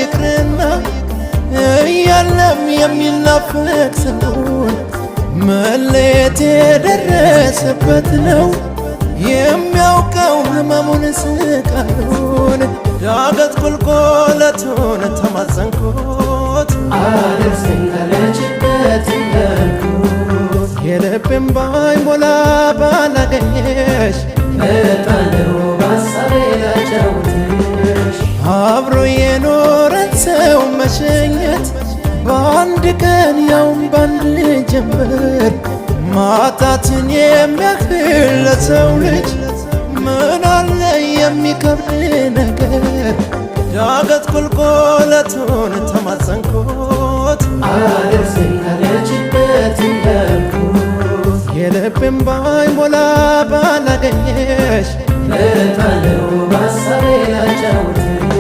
ይቅርና እያለም የሚናፍቅ ሰውን መለየት የደረሰበት ነው የሚያውቀው ህመሙን ስቃዩን ዳገት ቁልቁለቱን ተማጸንኩት አድርሰኝ ካለችበት እያልኩት የልቤን ባይሞላ ባላገኘሽ እመጣለሁ በሐሳቤ ላጫውትሽ አብሮ የኖረን ሰው መሸኘት በአንድ ቀን ያውም ባንድ ጀንበር ማጣትን የሚያክል ለሰው ልጅ ምን አለ የሚከብድ ነገር ዳገት ቁልቁለቱን ተማጸንኩት አድርሰኝ ካለችበት እያልኩት የልቤን ባይሞላ ባላገኘሽ እመጣለሁ በሐሳቤ ላጫውትሽ